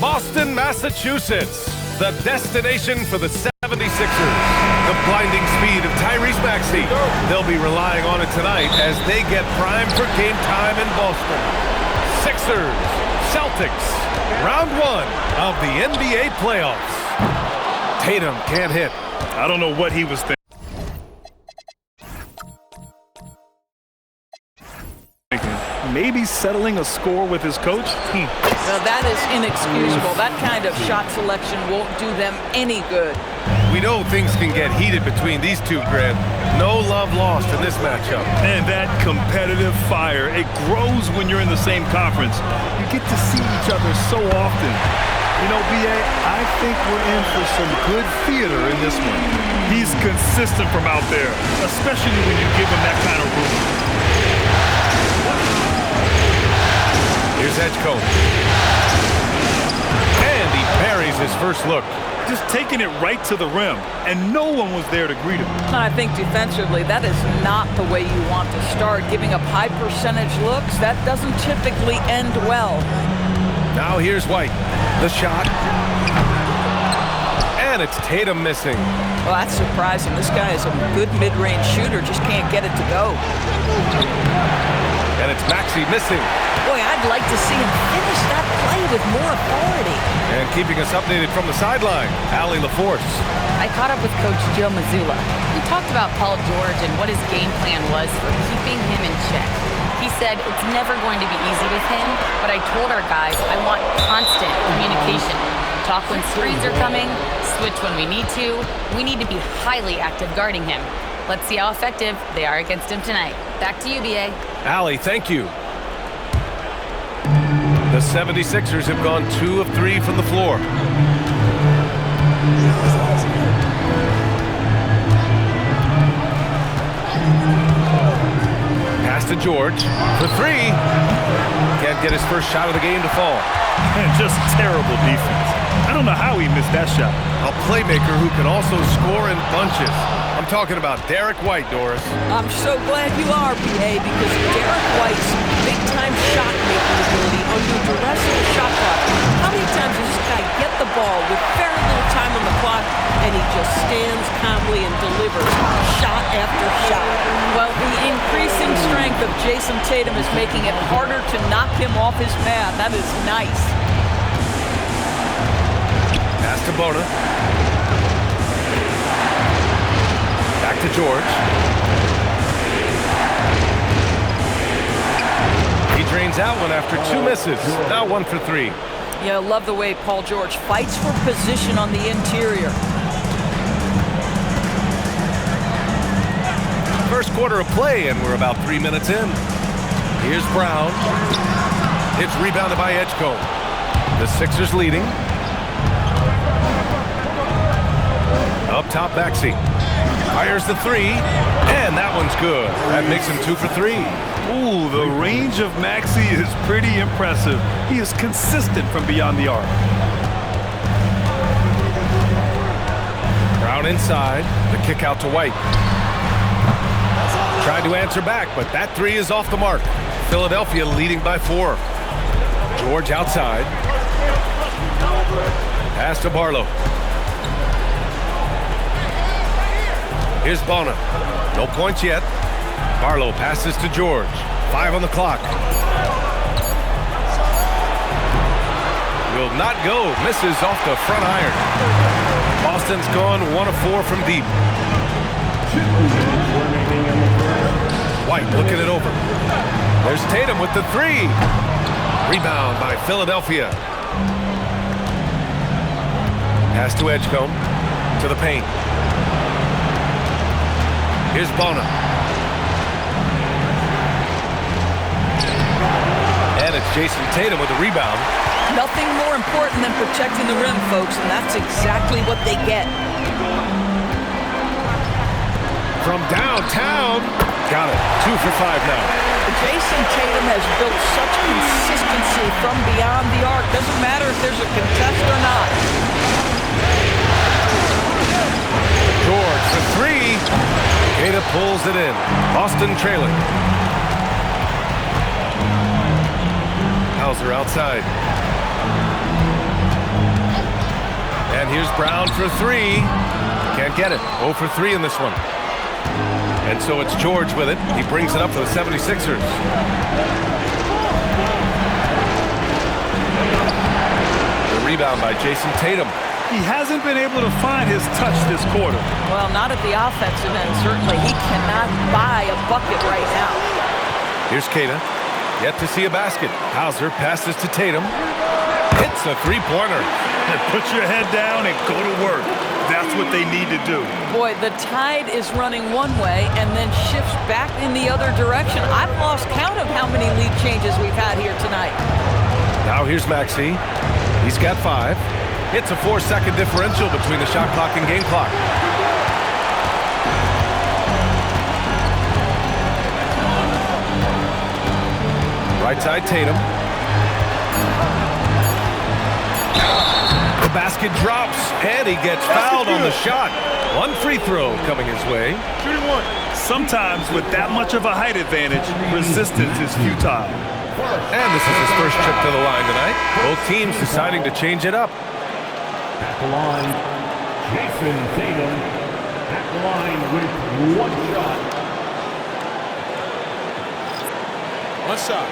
Boston, Massachusetts, the destination for the 76ers. The blinding speed of Tyrese Maxey. They'll be relying on it tonight as they get primed for game time in Boston. Sixers, Celtics, round one of the NBA playoffs. Tatum can't hit. I don't know what he was thinking. Maybe settling a score with his coach? Well, that is inexcusable. That kind of shot selection won't do them any good. We know things can get heated between these two, Grant. No love lost in this matchup. And that competitive fire, it grows when you're in the same conference. You get to see each other so often. You know, B.A., I think we're in for some good theater in this one. He's consistent from out there, especially when you give him that kind of room. Here's Edgecombe. And he parries his first look. Just taking it right to the rim, and no one was there to greet him. I think defensively, that is not the way you want to start. Giving up high percentage looks, that doesn't typically end well. Now here's White. The shot. And it's Tatum missing. Well, that's surprising. This guy is a good mid-range shooter, just can't get it to go. And it's Maxey missing. Boy, I'd like to see him finish that play with more authority. And keeping us updated from the sideline, Allie LaForce. I caught up with Coach Joe Mazzulla. We talked about Paul George and what his game plan was for keeping him in check. He said it's never going to be easy with him, but I told our guys I want constant communication. Talk when screens are coming, switch when we need to. We need to be highly active guarding him. Let's see how effective they are against him tonight. Back to you, B.A. Allie, thank you. The 76ers have gone 2 of 3 from the floor. Pass to George for 3. Can't get his first shot of the game to fall. And just terrible defense. I don't know how he missed that shot. A playmaker who can also score in bunches. I'm talking about Derek White, Doris. I'm so glad you are, B.A., because Derek White's big-time shot-making ability under duress of the shot clock. How many times does this guy get the ball with very little time on the clock, and he just stands calmly and delivers shot after shot? Well, the increasing strength of Jason Tatum is making it harder to knock him off his path. That is nice. Pass to Bona. Back to George. He drains out one after 2 misses. Now 1 for 3. Yeah, love the way Paul George fights for position on the interior. First quarter of play, and we're about 3 minutes in. Here's Brown. It's rebounded by Edgecombe. The Sixers leading. Up top, Maxey. Fires the 3, and that one's good. That makes him 2 for 3. Ooh, the range of Maxey is pretty impressive. He is consistent from beyond the arc. Brown inside. The kick out to White. Tried to answer back, but that 3 is off the mark. Philadelphia leading by 4. George outside. Pass to Barlow. Here's Bona. No points yet. Barlow passes to George. 5 on the clock. Will not go. Misses off the front iron. Boston's gone 1 of 4 from deep. White looking it over. There's Tatum with the 3. Rebound by Philadelphia. Pass to Edgecombe. To the paint. Here's Bona. And it's Jason Tatum with the rebound. Nothing more important than protecting the rim, folks, and that's exactly what they get. From downtown. Got it. 2 for 5 now. Jason Tatum has built such consistency from beyond the arc. Doesn't matter if there's a contest or not. George for 3. Queta pulls it in. Boston trailing. Hauser outside. And here's Brown for three. Can't get it. 0 for 3 in this one. And so it's George with it. He brings it up for the 76ers. The rebound by Jason Tatum. He hasn't been able to find his touch this quarter. Well, not at the offensive end. Certainly, he cannot buy a bucket right now. Here's Keita. Yet to see a basket. Hauser passes to Tatum. Hits a three-pointer. And put your head down and go to work. That's what they need to do. Boy, the tide is running one way and then shifts back in the other direction. I've lost count of how many lead changes we've had here tonight. Now here's Maxey. He's got 5. It's a 4-second differential between the shot clock and game clock. Right side, Tatum. The basket drops, and he gets fouled on the shot. One free throw coming his way. Sometimes with that much of a height advantage, resistance is futile. And this is his first trip to the line tonight. Both teams deciding to change it up. At the line, Jason Tatum. At the line with 1 shot. One shot.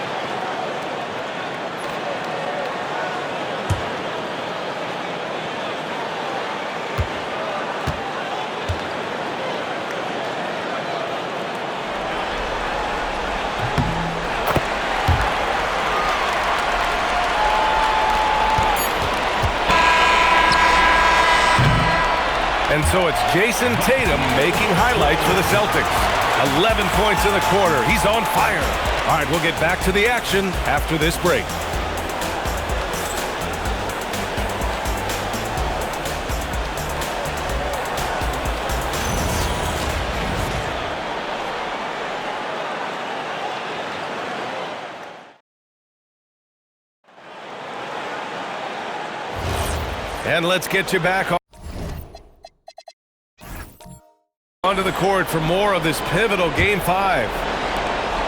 And so it's Jason Tatum making highlights for the Celtics. 11 points in the quarter. He's on fire. All right, we'll get back to the action after this break. And let's get you back onto the court for more of this pivotal Game 5.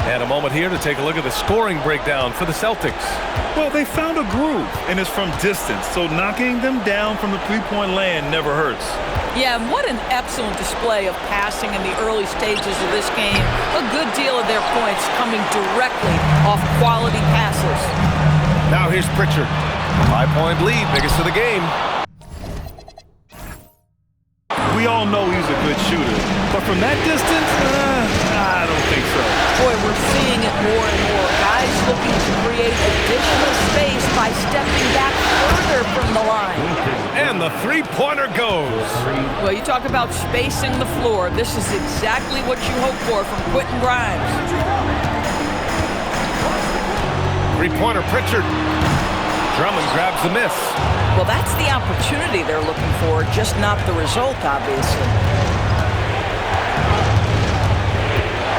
And a moment here to take a look at the scoring breakdown for the Celtics. Well, they found a groove, and it's from distance, so knocking them down from the three-point land never hurts. Yeah, and what an excellent display of passing in the early stages of this game. A good deal of their points coming directly off quality passes. Now here's Pritchard. 5-point lead, biggest of the game. We all know he's a good shooter, but from that distance, I don't think so. Boy, we're seeing it more and more. Guys looking to create additional space by stepping back further from the line. And the three-pointer goes. Well, you talk about spacing the floor. This is exactly what you hope for from Quentin Grimes. Three-pointer, Pritchard. Drummond grabs the miss. Well, that's the opportunity they're looking for, just not the result, obviously.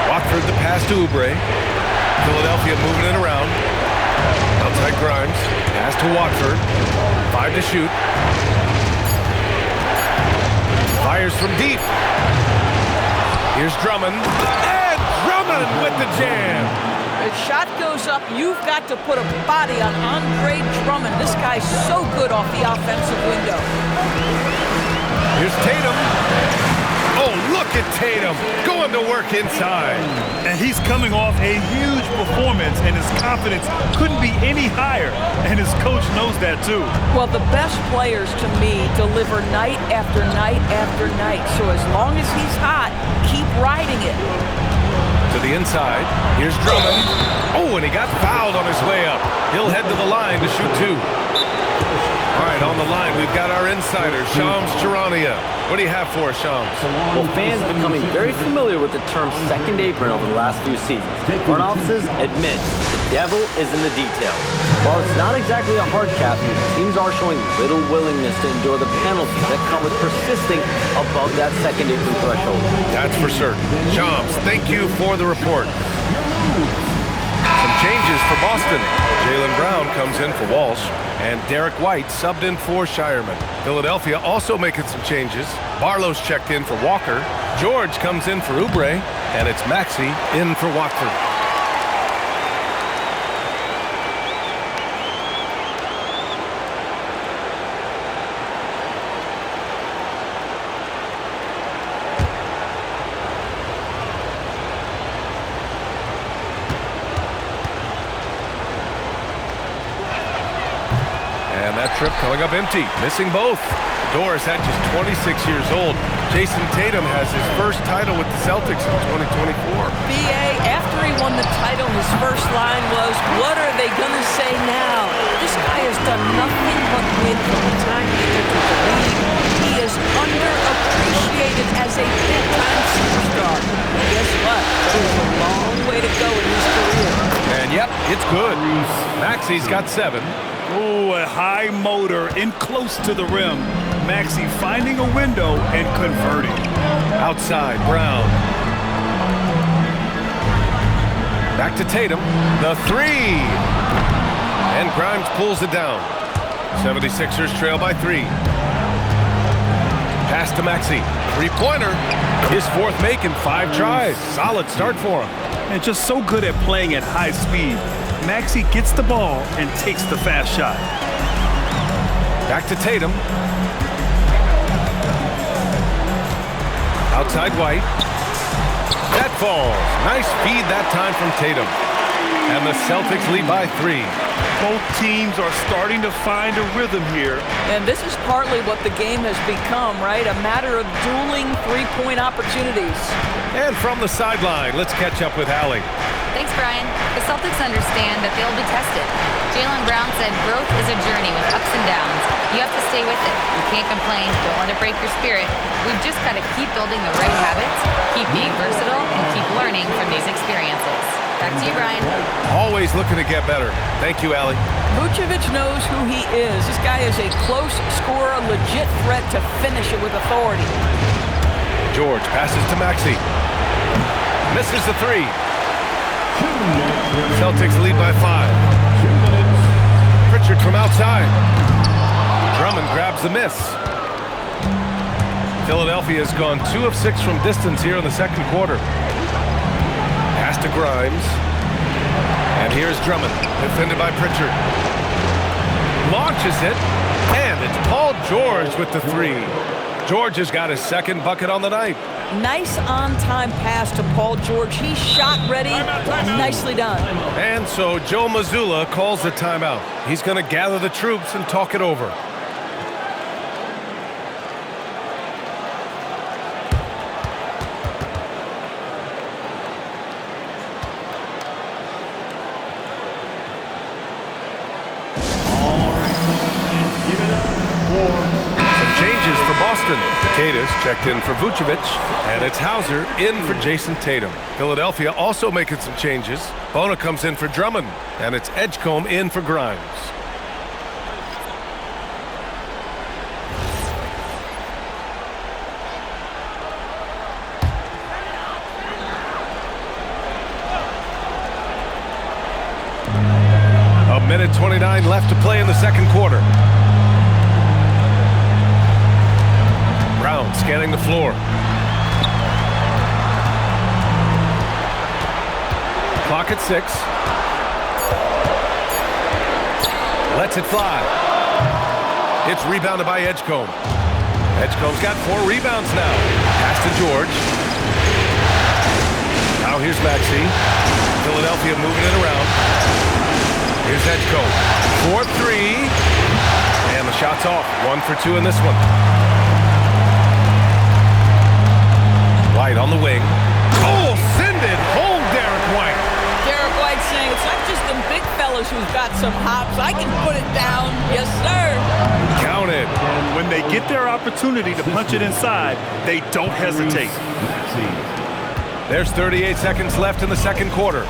Watford the pass to Oubre. Philadelphia moving it around. Outside Grimes. Pass to Watford. 5 to shoot. Fires from deep. Here's Drummond. And Drummond with the jam. If shot goes up, you've got to put a body on Andre Drummond. This guy's so good off the offensive window. Here's Tatum. Oh, look at Tatum going to work inside. And he's coming off a huge performance, and his confidence couldn't be any higher. And his coach knows that, too. Well, the best players, to me, deliver night after night after night. So as long as he's hot, keep riding it. To the inside. Here's Drummond. Oh, and he got fouled on his way up. He'll head to the line to shoot 2. All right, on the line, we've got our insider, Shams Charania. What do you have for us, Shams? Well, fans becoming very familiar with the term second apron over the last few seasons. Front offices admit the devil is in the details. While it's not exactly a hard cap, teams are showing little willingness to endure the penalties that come with persisting above that second apron threshold. That's for certain. Shams, thank you for the report. Some changes for Boston. Jaylen Brown comes in for Walsh, and Derek White subbed in for Shireman. Philadelphia also making some changes. Barlow's checked in for Walker. George comes in for Oubre, and it's Maxey in for Watford. And that trip coming up empty, missing both. Doris had just 26 years old. Jason Tatum has his first title with the Celtics in 2024. BA, after he won the title, his first line was, "What are they going to say now?" This guy has done nothing but win from the time he entered the league. He is underappreciated as a big-time superstar. And guess what? There's a long way to go in his career. And yep, it's good. Maxi's got 7. Oh, a high motor in close to the rim. Maxey finding a window and converting. Outside, Brown. Back to Tatum. The 3. And Grimes pulls it down. 76ers trail by 3. Pass to Maxey. Three-pointer. His 4th make in 5 tries. Solid start for him. And just so good at playing at high speed. Maxey gets the ball and takes the fast shot. Back to Tatum. Outside White. That falls. Nice feed that time from Tatum. And the Celtics lead by 3. Both teams are starting to find a rhythm here. And this is partly what the game has become, right? A matter of dueling three-point opportunities. And from the sideline, let's catch up with Allie. Thanks, Brian. The Celtics understand that they'll be tested. Jaylen Brown said growth is a journey with ups and downs. You have to stay with it. You can't complain. Don't let it break your spirit. We've just got to keep building the right habits, keep being versatile, and keep learning from these experiences. Back to you, Brian. Always looking to get better. Thank you, Allie. Vucevic knows who he is. This guy is a close scorer, a legit threat to finish it with authority. George passes to Maxey. Misses the 3. Celtics lead by 5. Pritchard from outside. Drummond grabs the miss. Philadelphia has gone 2 of 6 from distance here in the second quarter. Pass to Grimes. And here's Drummond, defended by Pritchard. Launches it, and it's Paul George with the 3. George has got his second bucket on the night. Nice on-time pass to Paul George. He's shot ready. Nicely done. And so Joe Mazzulla calls the timeout. He's going to gather the troops and talk it over. Changes for Boston. Tatus checked in for Vucevic, and it's Hauser in for Jason Tatum. Philadelphia also making some changes. Bona comes in for Drummond, and it's Edgecombe in for Grimes. A minute 29 left to play in the second quarter. Brown scanning the floor. Clock at 6. Lets it fly. It's rebounded by Edgecombe. Edgecombe's got 4 rebounds now. Pass to George. Now here's Maxey. Philadelphia moving it around. Here's Edgecombe. 4-3. And the shot's off. 1 for 2 in this one. White on the wing. Oh, send it home, Derek White. Derek White saying it's not just the big fellas who've got some hops. I can put it down. Yes, sir. Count it. When they get their opportunity to punch it inside, they don't hesitate. There's 38 seconds left in the second quarter.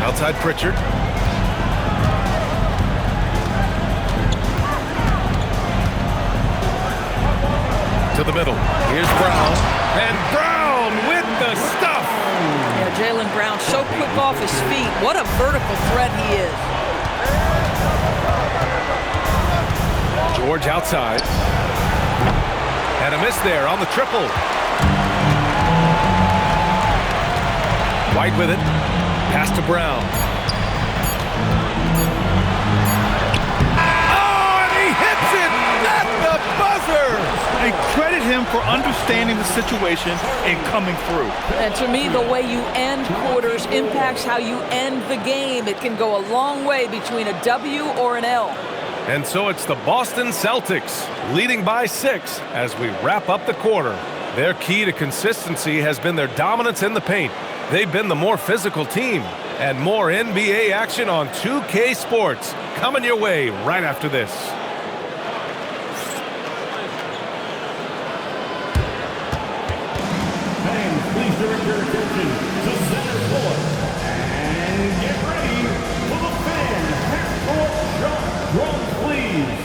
Outside Pritchard. To the middle. Here's Brown. And Brown with the stuff. Yeah, Jaylen Brown so quick off his feet. What a vertical threat he is. George outside. And a miss there on the triple. White with it. Pass to Brown. Oh, and he hits it at the buzzer. I credit him for understanding the situation and coming through. And to me, the way you end quarters impacts how you end the game. It can go a long way between a W or an L. And so it's the Boston Celtics leading by 6 as we wrap up the quarter. Their key to consistency has been their dominance in the paint. They've been the more physical team. And more NBA action on 2K Sports coming your way right after this. Fans, please direct your attention to center court. And get ready for the fan half-court shot drum, please.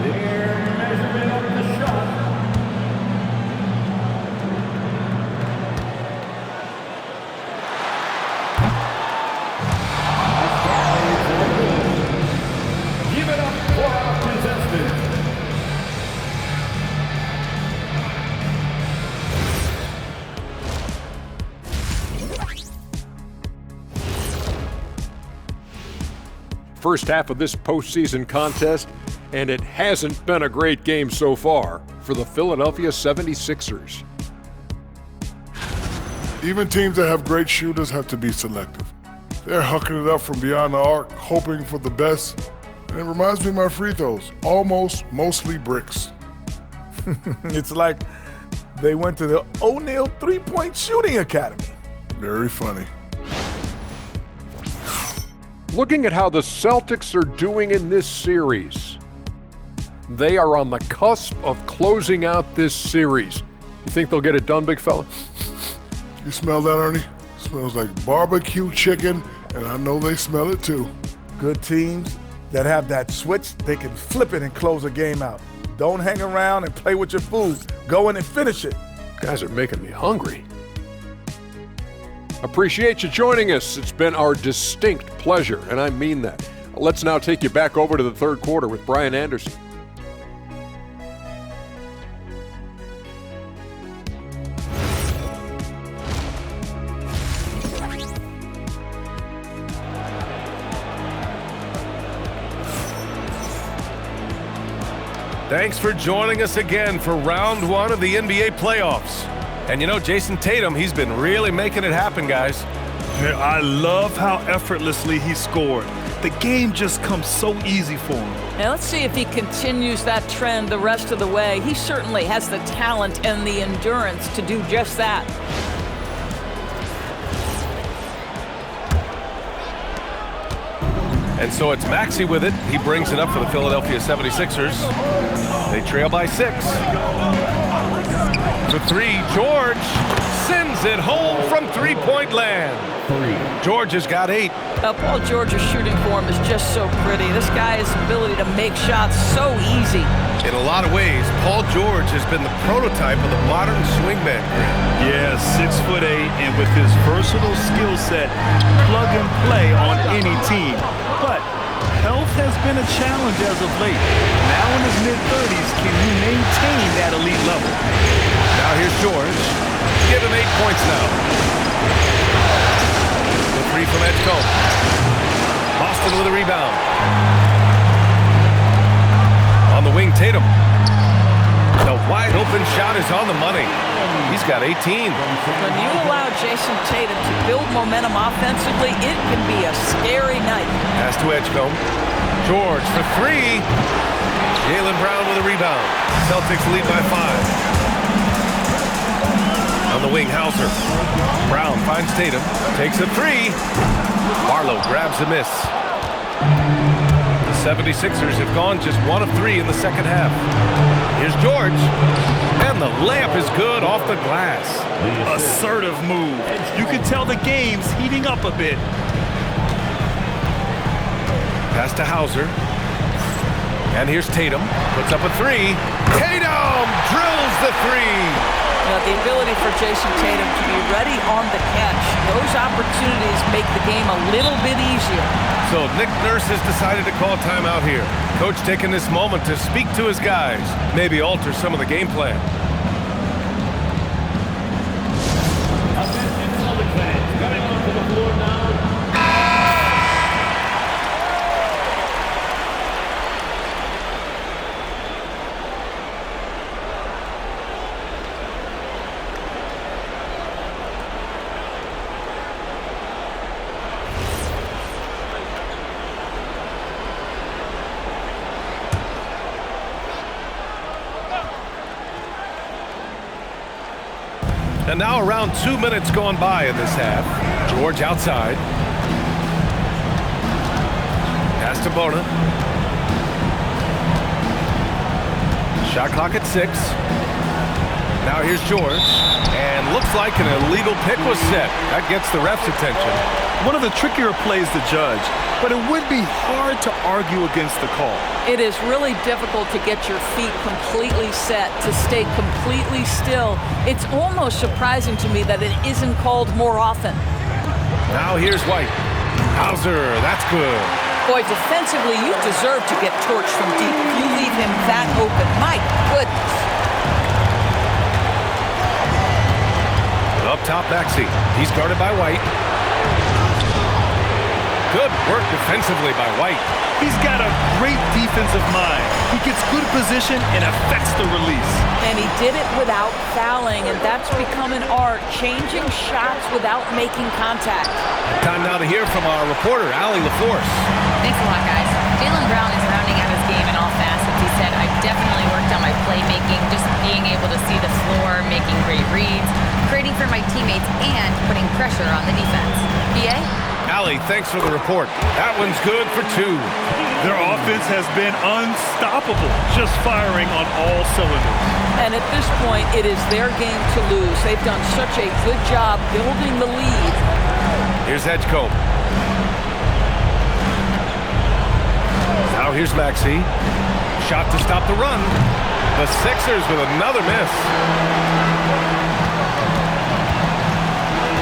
Their measurement of the shot. Give it up for our contestants. First half of this postseason contest, and it hasn't been a great game so far for the Philadelphia 76ers. Even teams that have great shooters have to be selective. They're hucking it up from beyond the arc, hoping for the best. And it reminds me of my free throws, almost mostly bricks. It's like they went to the O'Neal three-point shooting academy. Very funny. Looking at how the Celtics are doing in this series, they are on the cusp of closing out this series. You think they'll get it done, big fella? You smell that, Ernie? Smells like barbecue chicken, and I know they smell it too. Good teams that have that switch, they can flip it and close a game out. Don't hang around and play with your food. Go in and finish it. Guys are making me hungry. Appreciate you joining us. It's been our distinct pleasure, and I mean that. Let's now take you back over to the third quarter with Brian Anderson. Thanks for joining us again for round 1 of the NBA playoffs. And you know, Jason Tatum, he's been really making it happen, guys. Yeah, I love how effortlessly he scored. The game just comes so easy for him. Now let's see if he continues that trend the rest of the way. He certainly has the talent and the endurance to do just that. And so it's Maxey with it. He brings it up for the Philadelphia 76ers. They trail by 6. For 3, George sends it home from three-point land. George has got 8. Paul George's shooting form is just so pretty. This guy's ability to make shots so easy. In a lot of ways, Paul George has been the prototype of the modern swingman. Yeah, 6'8", and with his versatile skill set, plug and play on any team. But health has been a challenge as of late. Now in his mid-30s, can he maintain that elite level? Now here's George. Give him 8 points now. The 3 from Edgecombe. Boston with a rebound. On the wing, Tatum. The wide open shot is on the money. He's got 18. When you allow Jason Tatum to build momentum offensively, it can be a scary night. Pass to Edgecombe. George for 3. Jaylen Brown with a rebound. Celtics lead by 5. On the wing, Hauser. Brown finds Tatum. Takes a 3. Barlow grabs a miss. The 76ers have gone just 1 of 3 in the second half. Here's George. And the layup is good off the glass. Assertive move. You can tell the game's heating up a bit. Pass to Hauser. And here's Tatum. Puts up a 3. Tatum drills the 3. The ability for Jason Tatum to be ready on the catch. Those opportunities make the game a little bit easier. So Nick Nurse has decided to call timeout here. Coach taking this moment to speak to his guys, maybe alter some of the game plan. Attention, Celtics fans, coming onto the floor now. And now around 2 minutes gone by in this half. George outside. Pass to Bona. Shot clock at 6. Now here's George. And looks like an illegal pick was set. That gets the ref's attention. One of the trickier plays to judge, but it would be hard to argue against the call. It is really difficult to get your feet completely set, to stay completely still. It's almost surprising to me that it isn't called more often. Now here's White. Hauser, that's good. Boy, defensively, you deserve to get torched from deep if you leave him that open. My goodness. Up top, Maxey. He's guarded by White. Good work defensively by White. He's got a great defensive mind. He gets good position and affects the release. And he did it without fouling, and that's become an art, changing shots without making contact. Time now to hear from our reporter, Allie LaForce. Thanks a lot, guys. Jaylen Brown is rounding out his game in all facets. He said, I've definitely worked on my playmaking, just being able to see the floor, making great reads, creating for my teammates, and putting pressure on the defense. BA? Allie, thanks for the report. That one's good for 2. Their offense has been unstoppable, just firing on all cylinders. And at this point, it is their game to lose. They've done such a good job building the lead. Here's Edgecombe. Now here's Maxey. Shot to stop the run. The Sixers with another miss.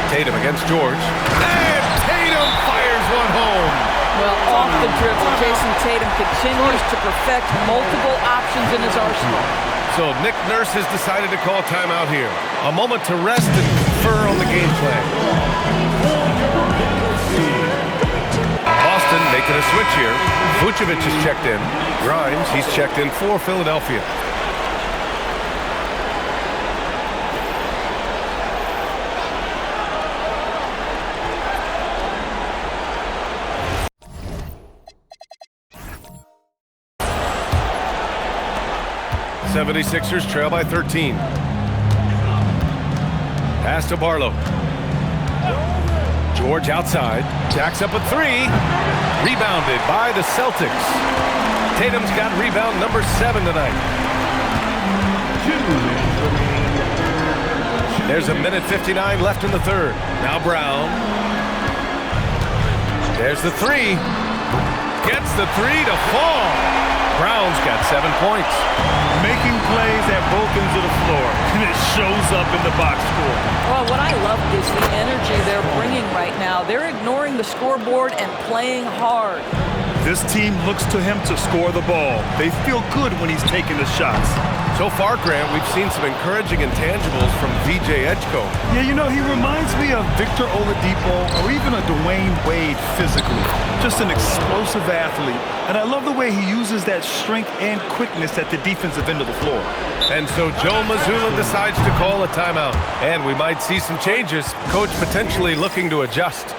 Tatum against George. And Tatum fires one home. Well, off the dribble, Jason Tatum continues to perfect multiple options in his arsenal. So Nick Nurse has decided to call timeout here. A moment to rest and confer on the game plan. Boston making a switch here. Vucevic is checked in. Grimes, he's checked in for Philadelphia. The 76ers trail by 13. Pass to Barlow. George outside. Jacks up a 3. Rebounded by the Celtics. Tatum's got rebound number 7 tonight. There's a minute 59 left in the third. Now Brown. There's the 3. Gets the 3 to fall. Brown's got 7 points. Making plays at both ends of the floor, and it shows up in the box score. Well, what I love is the energy they're bringing right now. They're ignoring the scoreboard and playing hard. This team looks to him to score the ball. They feel good when he's taking the shots. So far, Grant, we've seen some encouraging intangibles from VJ Edgecombe. Yeah, you know, he reminds me of Victor Oladipo or even a Dwayne Wade physically. Just an explosive athlete. And I love the way he uses that strength and quickness at the defensive end of the floor. And so Joe Mazzulla decides to call a timeout. And we might see some changes. Coach potentially looking to adjust.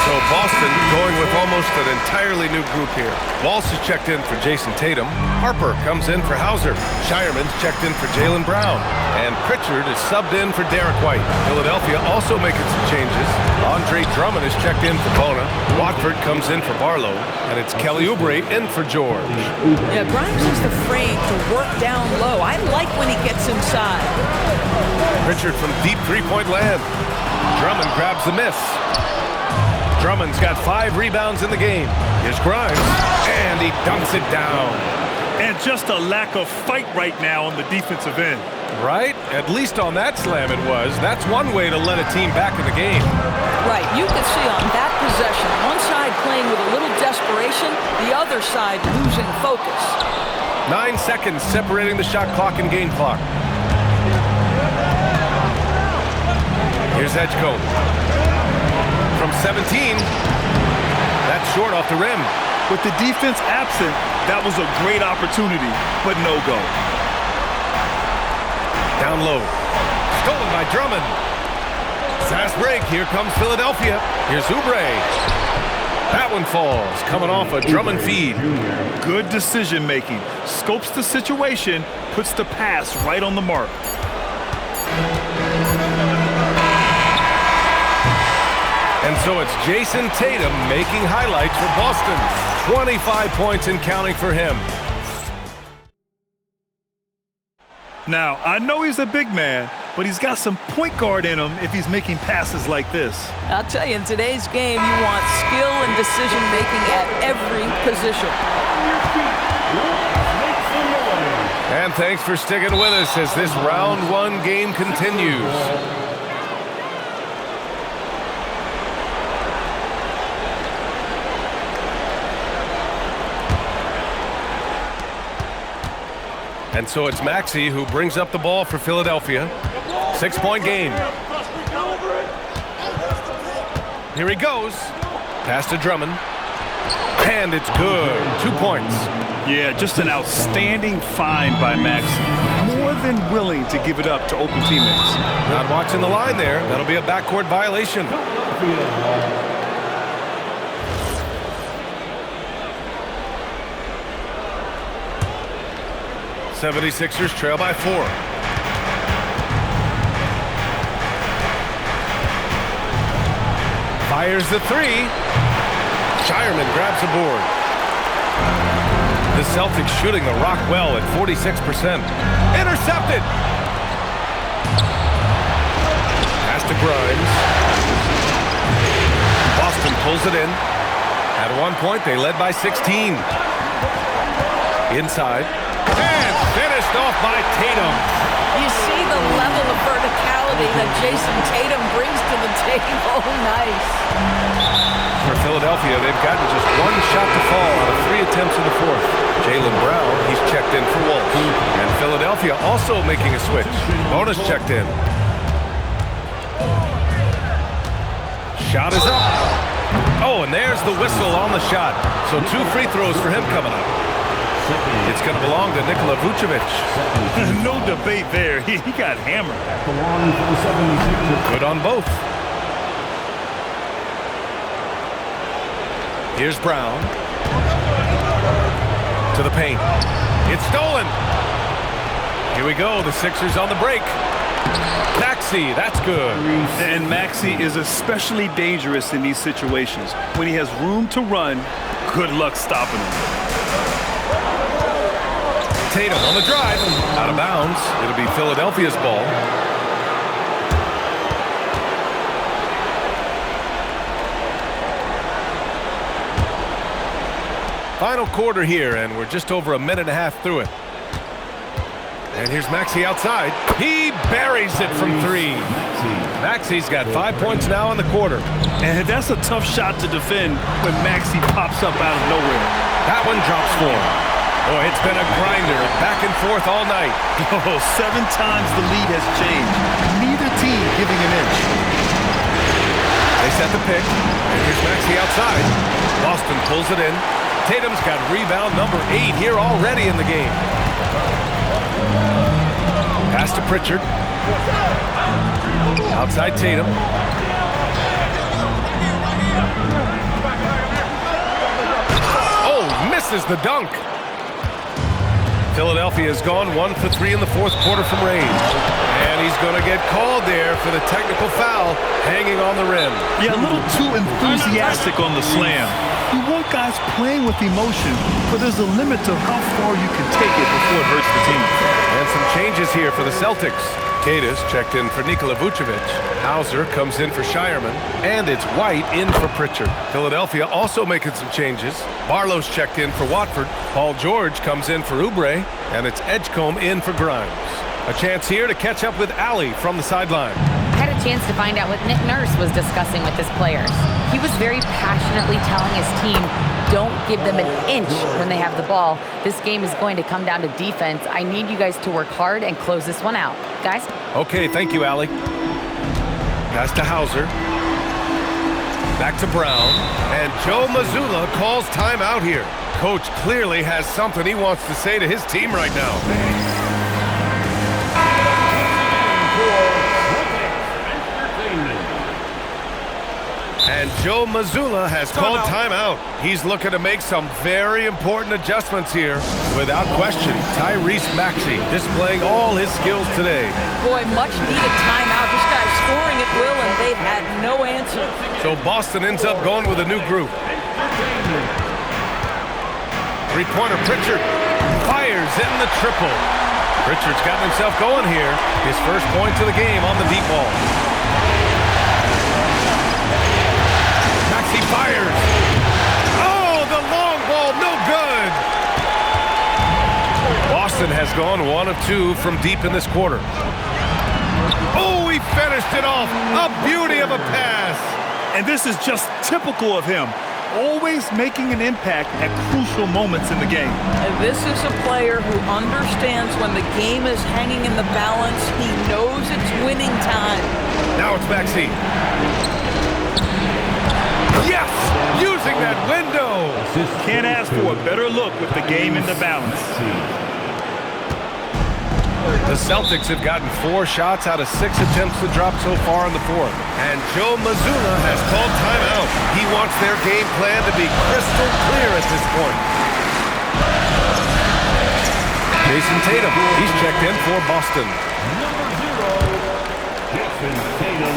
So Boston going with almost an entirely new group here. Walsh is checked in for Jason Tatum. Harper comes in for Hauser. Shireman's checked in for Jaylen Brown. And Pritchard is subbed in for Derek White. Philadelphia also making some changes. Andre Drummond is checked in for Bona. Watford comes in for Barlow. And it's Kelly Oubre in for George. Yeah, Grimes is the frame to work down low. I like when he gets inside. Pritchard from deep three-point land. Drummond grabs the miss. Drummond's got 5 rebounds in the game. Here's Grimes, and he dunks it down. And just a lack of fight right now on the defensive end. Right? At least on that slam it was. That's one way to let a team back in the game. Right. You can see on that possession, one side playing with a little desperation, the other side losing focus. 9 seconds separating the shot clock and game clock. Here's Edgecombe. From 17, that's short off the rim. With the defense absent, that was a great opportunity, but no go. Down low. Stolen by Drummond. Fast break. Here comes Philadelphia. Here's Oubre. That one falls, coming off a Drummond feed. Good decision making. Scopes the situation puts the pass right on the mark. And so it's Jason Tatum making highlights for Boston. 25 points and counting for him. Now, I know he's a big man, but he's got some point guard in him if he's making passes like this. I'll tell you, in today's game, you want skill and decision-making at every position. And thanks for sticking with us as this round one game continues. And so it's Maxey who brings up the ball for Philadelphia. 6-point game. Here he goes. Pass to Drummond. And it's good. 2 points. Yeah, just an outstanding find by Maxey. More than willing to give it up to open teammates. Not watching the line there. That'll be a backcourt violation. 76ers trail by 4. Fires the 3. Shireman grabs the board. The Celtics shooting the rock well at 46%. Intercepted. Pass to Grimes. Boston pulls it in. At one point, they led by 16. Inside. And finished off by Tatum. You see the level of verticality that Jason Tatum brings to the table. Nice. For Philadelphia, they've gotten just one shot to fall out of 3 attempts in the fourth. Jaylen Brown, he's checked in for Walsh. And Philadelphia also making a switch. Bonus checked in. Shot is up. Oh, and there's the whistle on the shot. So 2 free throws for him coming up. It's going to belong to Nikola Vucevic. No debate there. He got hammered. Good on both. Here's Brown. To the paint. It's stolen. Here we go. The Sixers on the break. Maxey, that's good. And Maxey is especially dangerous in these situations. When he has room to run, good luck stopping him. Tatum on the drive. Out of bounds. It'll be Philadelphia's ball. Final quarter here, and we're just over a minute and a half through it. And here's Maxey outside. He buries it from 3. Maxey's got 5 points now in the quarter. And that's a tough shot to defend when Maxey pops up out of nowhere. That one drops 4. Boy, it's been a grinder, back and forth all night. Oh, 7 times the lead has changed. Neither team giving an inch. They set the pick, and here's Maxey outside. Boston pulls it in. Tatum's got rebound number 8 here already in the game. Pass to Pritchard. Outside Tatum. Oh, misses the dunk. Philadelphia has gone 1 for 3 in the fourth quarter from range. And he's going to get called there for the technical foul hanging on the rim. Yeah, a little too enthusiastic on the slam. You want guys playing with emotion, but there's a limit to how far you can take it before it hurts the team. And some changes here for the Celtics. Kadis checked in for Nikola Vucevic. Hauser comes in for Shireman. And it's White in for Pritchard. Philadelphia also making some changes. Barlow's checked in for Watford. Paul George comes in for Oubre. And it's Edgecombe in for Grimes. A chance here to catch up with Allie from the sideline. I had a chance to find out what Nick Nurse was discussing with his players. He was very passionately telling his team, don't give them an inch when they have the ball. This game is going to come down to defense. I need you guys to work hard and close this one out. Guys? Okay, thank you, Allie. Pass to Hauser. Back to Brown. And Joe Mazzulla calls timeout here. Coach clearly has something he wants to say to his team right now. And And Joe Mazzulla has called timeout. He's looking to make some very important adjustments here. Without question, Tyrese Maxey displaying all his skills today. Boy, much needed timeout. This guy's scoring at will, and they've had no answer. So Boston ends up going with a new group. Three-pointer Pritchard fires in the triple. Pritchard's gotten himself going here. His first points of the game on the deep ball. Maxey fires. Oh, the long ball, no good. Boston has gone 1 of 2 from deep in this quarter. Oh, he finished it off. A beauty of a pass. And this is just typical of him. Always making an impact at crucial moments in the game. And this is a player who understands when the game is hanging in the balance. He knows it's winning time. Now it's Maxey. Yes! Using that window! Can't ask for a better look with the game in the balance. The Celtics have gotten 4 shots out of 6 attempts to drop so far in the fourth. And Joe Mazzulla has called timeout. He wants their game plan to be crystal clear at this point. Jason Tatum, he's checked in for Boston. Number 0, Jason Tatum.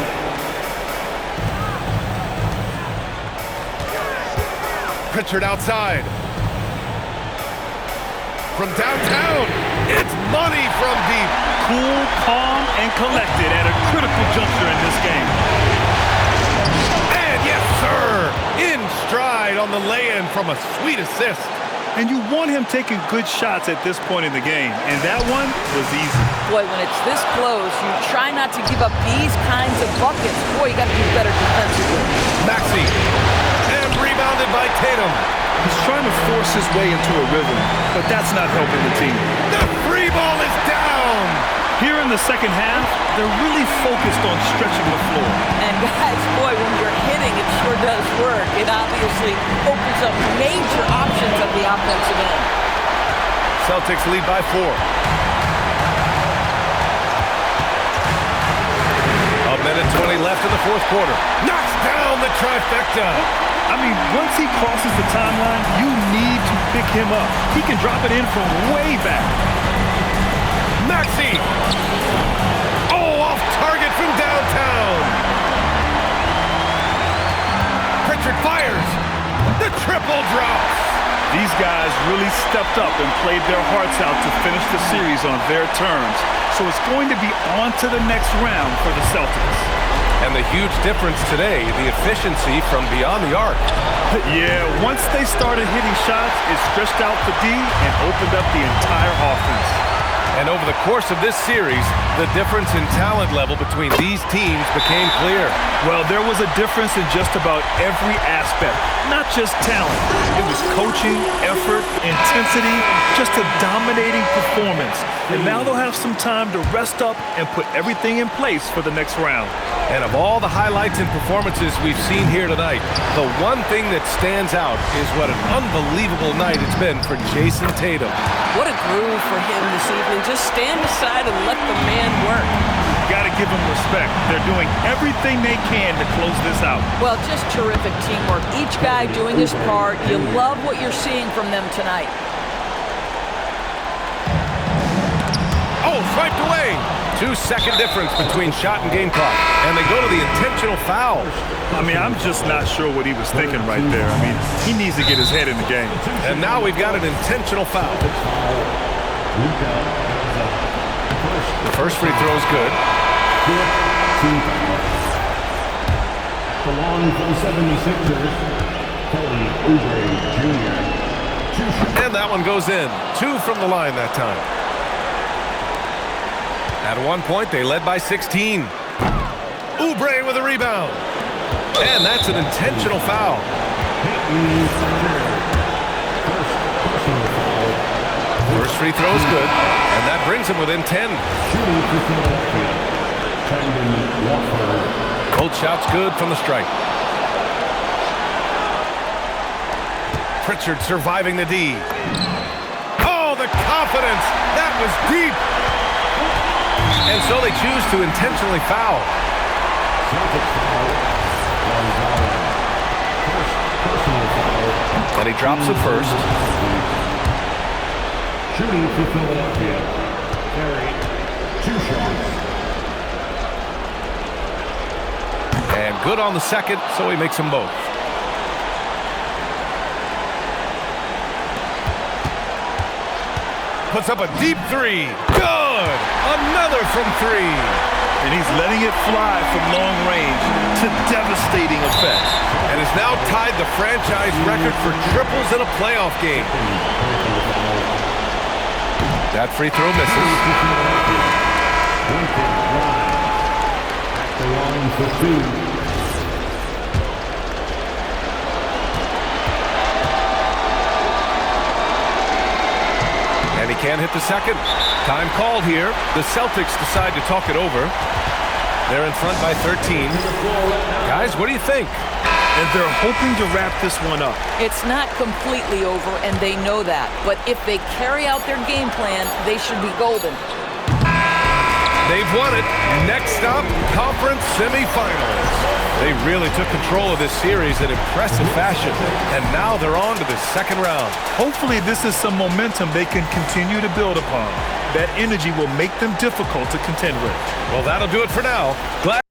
Pritchard outside. From downtown, it's money from deep. Cool, calm, and collected at a critical juncture in this game. And yes, sir, in stride on the lay-in from a sweet assist. And you want him taking good shots at this point in the game, and that one was easy. Boy, when it's this close, you try not to give up these kinds of buckets. Boy, you got to do better defensively. Maxey, and rebounded by Tatum. He's trying to force his way into a rhythm, but that's not helping the team. The free ball is down. Here in the second half, they're really focused on stretching the floor. And guys, boy, when you're hitting, it sure does work. It obviously opens up major options at the offensive end. Celtics lead by 4. A minute 20 left in the fourth quarter. Knocks down the trifecta. I mean, once he crosses the timeline, you need to pick him up. He can drop it in from way back. Maxey. Oh, off target from downtown. Pritchard fires. The triple drops. These guys really stepped up and played their hearts out to finish the series on their terms. So it's going to be on to the next round for the Celtics. And the huge difference today, the efficiency from beyond the arc. Yeah, once they started hitting shots, it stretched out the D and opened up the entire offense. And over the course of this series, the difference in talent level between these teams became clear. Well, there was a difference in just about every aspect, not just talent. It was coaching, effort, intensity, just a dominating performance. And now they'll have some time to rest up and put everything in place for the next round. And of all the highlights and performances we've seen here tonight, the one thing that stands out is what an unbelievable night it's been for Jason Tatum. What a groove for him this evening. Just stand aside and let the man work. Got to give them respect. They're doing everything they can to close this out. Well, just terrific teamwork. Each guy doing his part. You love what you're seeing from them tonight. Oh, swiped away. 2-second difference between shot and game clock. And they go to the intentional foul. I mean, I'm just not sure what he was thinking right there. I mean, he needs to get his head in the game. And now we've got an intentional foul. The first free throw is good. The long for the 76ers, Kelly Oubre Jr. And that one goes in. 2 from the line that time. At one point, they led by 16. Oubre with a rebound. And that's an intentional foul. First free throw is good, and that brings him within 10. Both shots good from the stripe. Pritchard surviving the D. Oh, the confidence! That was deep! And so they choose to intentionally foul. And he drops it first. Shooting for Philadelphia, Terry, 2 shots. And good on the second, so he makes them both. Puts up a deep 3. Good! Another from 3. And he's letting it fly from long range to devastating effect. And has now tied the franchise record for triples in a playoff game. That free throw misses. At the line for 2. And he can't hit the second. Time called here. The Celtics decide to talk it over. They're in front by 13. Guys, what do you think? And they're hoping to wrap this one up. It's not completely over, and they know that. But if they carry out their game plan, they should be golden. They've won it. Next stop, conference semifinals. They really took control of this series in impressive fashion, and now they're on to the second round. Hopefully this is some momentum they can continue to build upon. That energy will make them difficult to contend with. Well, that'll do it for now. Glad